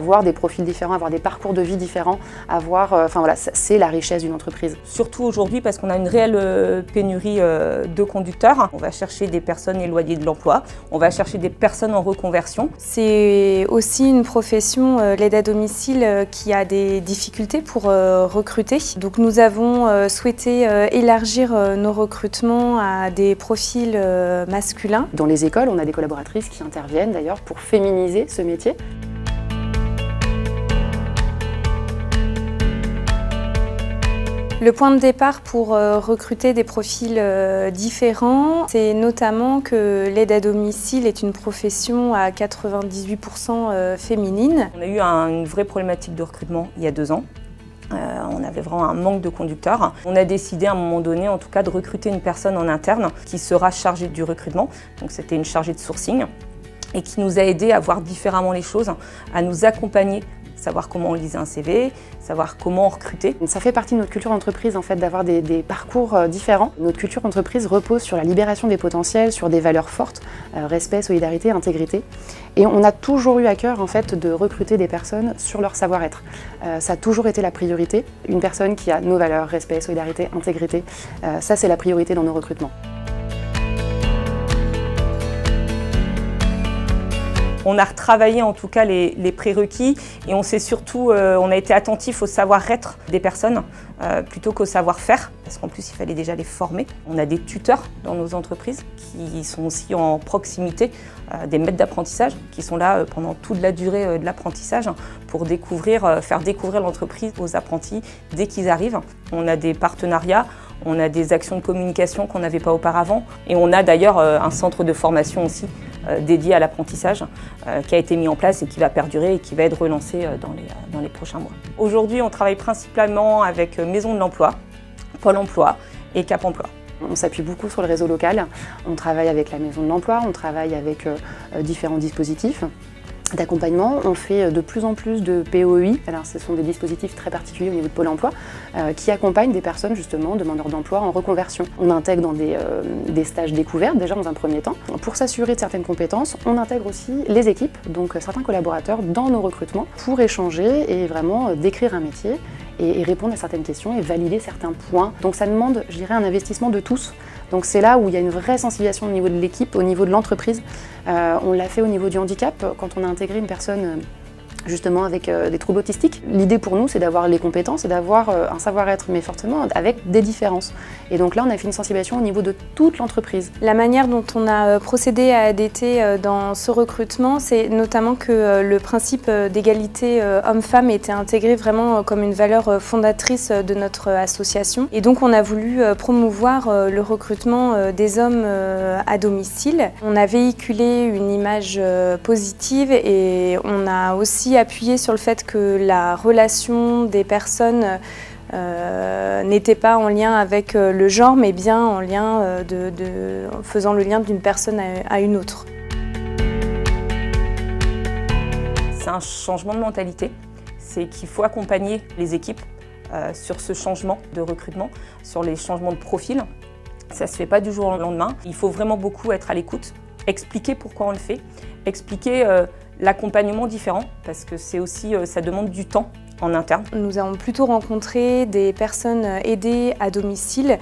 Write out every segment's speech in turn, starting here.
avoir des profils différents, avoir des parcours de vie différents, enfin voilà, c'est la richesse d'une entreprise. Surtout aujourd'hui parce qu'on a une réelle pénurie de conducteurs. On va chercher des personnes éloignées de l'emploi, on va chercher des personnes en reconversion. C'est aussi une profession, l'aide à domicile, qui a des difficultés pour recruter. Donc nous avons souhaité élargir nos recrutements à des profils masculins. Dans les écoles, on a des collaboratrices qui interviennent d'ailleurs pour féminiser ce métier. Le point de départ pour recruter des profils différents, c'est notamment que l'aide à domicile est une profession à 98% féminine. On a eu une vraie problématique de recrutement il y a 2 ans. On avait vraiment un manque de conducteurs. On a décidé à un moment donné, en tout cas, de recruter une personne en interne qui sera chargée du recrutement. Donc c'était une chargée de sourcing et qui nous a aidé à voir différemment les choses, à nous accompagner, savoir comment on lisait un CV, savoir comment recruter. Ça fait partie de notre culture d'entreprise en fait, d'avoir des parcours différents. Notre culture d'entreprise repose sur la libération des potentiels, sur des valeurs fortes, respect, solidarité, intégrité. Et on a toujours eu à cœur en fait, de recruter des personnes sur leur savoir-être. Ça a toujours été la priorité. Une personne qui a nos valeurs, respect, solidarité, intégrité, ça c'est la priorité dans nos recrutements. On a retravaillé en tout cas les prérequis et on a été attentif au savoir-être des personnes plutôt qu'au savoir-faire, parce qu'en plus il fallait déjà les former. On a des tuteurs dans nos entreprises qui sont aussi en proximité, des maîtres d'apprentissage qui sont là pendant toute la durée de l'apprentissage pour faire découvrir l'entreprise aux apprentis dès qu'ils arrivent. On a des partenariats, on a des actions de communication qu'on n'avait pas auparavant et on a d'ailleurs un centre de formation aussi dédié à l'apprentissage qui a été mis en place et qui va perdurer et qui va être relancé dans les prochains mois. Aujourd'hui, on travaille principalement avec Maison de l'Emploi, Pôle Emploi et Cap Emploi. On s'appuie beaucoup sur le réseau local, on travaille avec la Maison de l'Emploi, on travaille avec différents dispositifs d'accompagnement. On fait de plus en plus de POEI, alors ce sont des dispositifs très particuliers au niveau de Pôle emploi qui accompagnent des personnes justement demandeurs d'emploi en reconversion. On intègre dans des stages découvertes déjà dans un premier temps. Pour s'assurer de certaines compétences, on intègre aussi les équipes, donc certains collaborateurs dans nos recrutements pour échanger et vraiment décrire un métier et répondre à certaines questions et valider certains points. Donc ça demande, je dirais, un investissement de tous. Donc c'est là où il y a une vraie sensibilisation au niveau de l'équipe, au niveau de l'entreprise. On l'a fait au niveau du handicap, quand on a intégré une personne justement avec des troubles autistiques. L'idée pour nous, c'est d'avoir les compétences et d'avoir un savoir-être, mais fortement avec des différences. Et donc là, on a fait une sensibilisation au niveau de toute l'entreprise. La manière dont on a procédé à ADT dans ce recrutement, c'est notamment que le principe d'égalité homme-femme était intégré vraiment comme une valeur fondatrice de notre association. Et donc on a voulu promouvoir le recrutement des hommes à domicile. On a véhiculé une image positive et on a aussi appuyé sur le fait que la relation des personnes n'était pas en lien avec le genre, mais bien en lien faisant le lien d'une personne à une autre. C'est un changement de mentalité, c'est qu'il faut accompagner les équipes sur ce changement de recrutement, sur les changements de profil. Ça ne se fait pas du jour au lendemain. Il faut vraiment beaucoup être à l'écoute, expliquer pourquoi on le fait, expliquer l'accompagnement différent, parce que c'est aussi, ça demande du temps en interne. Nous avons plutôt rencontré des personnes aidées à domicile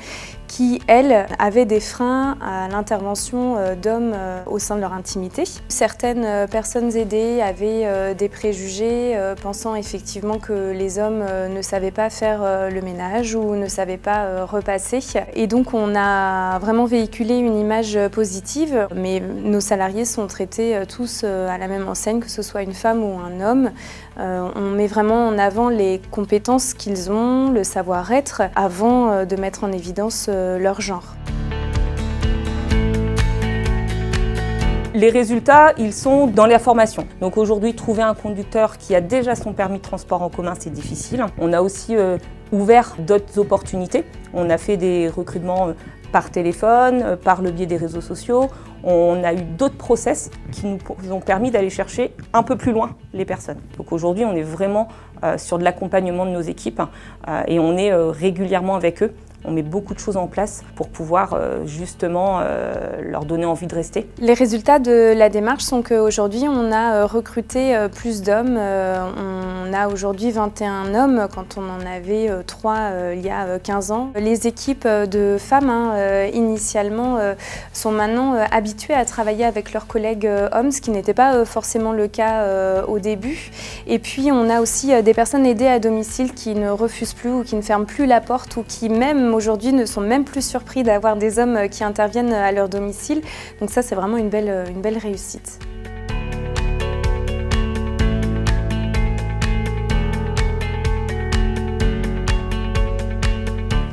qui, elles, avaient des freins à l'intervention d'hommes au sein de leur intimité. Certaines personnes aidées avaient des préjugés, pensant effectivement que les hommes ne savaient pas faire le ménage ou ne savaient pas repasser. Et donc on a vraiment véhiculé une image positive, mais nos salariés sont traités tous à la même enseigne, que ce soit une femme ou un homme. On met vraiment en avant les compétences qu'ils ont, le savoir-être, avant de mettre en évidence leur genre. Les résultats, ils sont dans la formation. Donc aujourd'hui, trouver un conducteur qui a déjà son permis de transport en commun, c'est difficile. On a aussi ouvert d'autres opportunités. On a fait des recrutements par téléphone, par le biais des réseaux sociaux. On a eu d'autres process qui nous ont permis d'aller chercher un peu plus loin les personnes. Donc aujourd'hui, on est vraiment sur de l'accompagnement de nos équipes et on est régulièrement avec eux On met beaucoup de choses en place pour pouvoir justement leur donner envie de rester. Les résultats de la démarche sont qu'aujourd'hui, on a recruté plus d'hommes. On a aujourd'hui 21 hommes quand on en avait 3 il y a 15 ans. Les équipes de femmes, initialement, sont maintenant habituées à travailler avec leurs collègues hommes, ce qui n'était pas forcément le cas au début. Et puis, on a aussi des personnes aidées à domicile qui ne refusent plus ou qui ne ferment plus la porte ou qui même aujourd'hui ne sont même plus surpris d'avoir des hommes qui interviennent à leur domicile. Donc ça, c'est vraiment une belle réussite.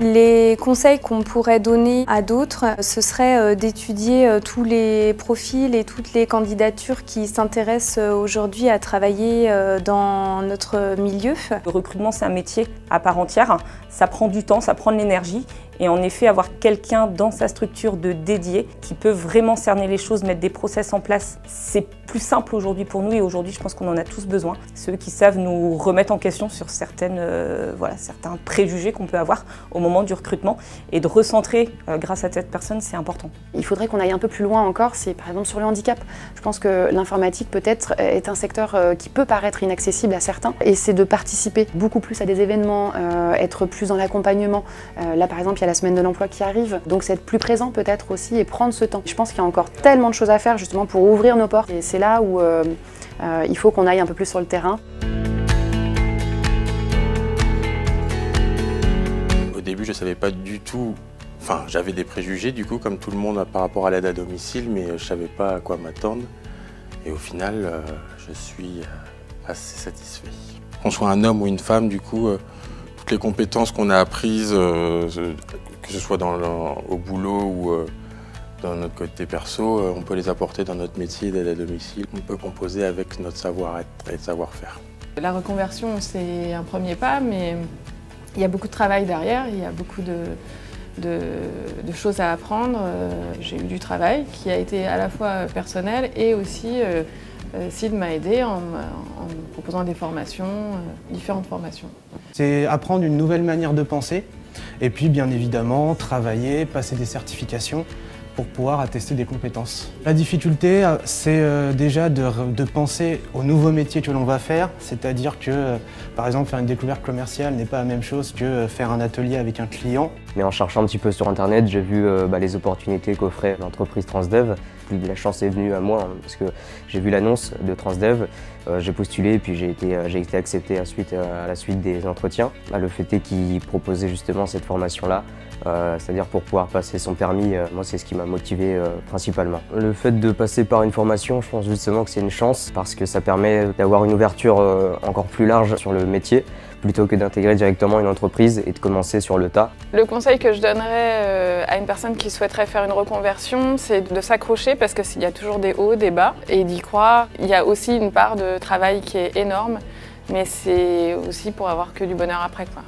Les conseils qu'on pourrait donner à d'autres, ce serait d'étudier tous les profils et toutes les candidatures qui s'intéressent aujourd'hui à travailler dans notre milieu. Le recrutement, c'est un métier à part entière. Ça prend du temps, ça prend de l'énergie. Et en effet, avoir quelqu'un dans sa structure de dédié qui peut vraiment cerner les choses, mettre des process en place, c'est plus simple aujourd'hui pour nous et aujourd'hui, je pense qu'on en a tous besoin. Ceux qui savent nous remettre en question sur certains préjugés qu'on peut avoir au moment du recrutement et de recentrer grâce à cette personne, c'est important. Il faudrait qu'on aille un peu plus loin encore, c'est par exemple sur le handicap. Je pense que l'informatique peut-être est un secteur qui peut paraître inaccessible à certains et c'est de participer beaucoup plus à des événements, être plus dans l'accompagnement. Là par exemple, il y a la semaine de l'emploi qui arrive, donc c'est être plus présent peut-être aussi et prendre ce temps. Je pense qu'il y a encore tellement de choses à faire justement pour ouvrir nos portes et c'est là où il faut qu'on aille un peu plus sur le terrain. Au début, je ne savais pas du tout, enfin j'avais des préjugés du coup comme tout le monde par rapport à l'aide à domicile, mais je ne savais pas à quoi m'attendre et au final je suis assez satisfait. Qu'on soit un homme ou une femme, du coup, toutes les compétences qu'on a apprises, que ce soit au boulot ou dans notre côté perso, on peut les apporter dans notre métier d'aide à domicile. On peut composer avec notre savoir-être et savoir-faire. La reconversion, c'est un premier pas, mais il y a beaucoup de travail derrière, il y a beaucoup de choses à apprendre. J'ai eu du travail qui a été à la fois personnel et aussi Sid m'a aidé en me proposant des formations, différentes formations. C'est apprendre une nouvelle manière de penser et puis bien évidemment travailler, passer des certifications pour pouvoir attester des compétences. La difficulté, c'est déjà de penser au nouveau métier que l'on va faire, c'est-à-dire que, par exemple, faire une découverte commerciale n'est pas la même chose que faire un atelier avec un client. Mais en cherchant un petit peu sur Internet, j'ai vu les opportunités qu'offrait l'entreprise Transdev. La chance est venue à moi parce que j'ai vu l'annonce de Transdev, j'ai postulé et puis j'ai été accepté à la suite des entretiens. Le fait est qu'ils proposaient justement cette formation-là, c'est-à-dire pour pouvoir passer son permis, moi c'est ce qui m'a motivé principalement. Le fait de passer par une formation, je pense justement que c'est une chance parce que ça permet d'avoir une ouverture encore plus large sur le métier plutôt que d'intégrer directement une entreprise et de commencer sur le tas. Le conseil que je donnerais à une personne qui souhaiterait faire une reconversion, c'est de s'accrocher parce qu'il y a toujours des hauts, des bas et d'y croire. Il y a aussi une part de travail qui est énorme, mais c'est aussi pour avoir que du bonheur après, quoi.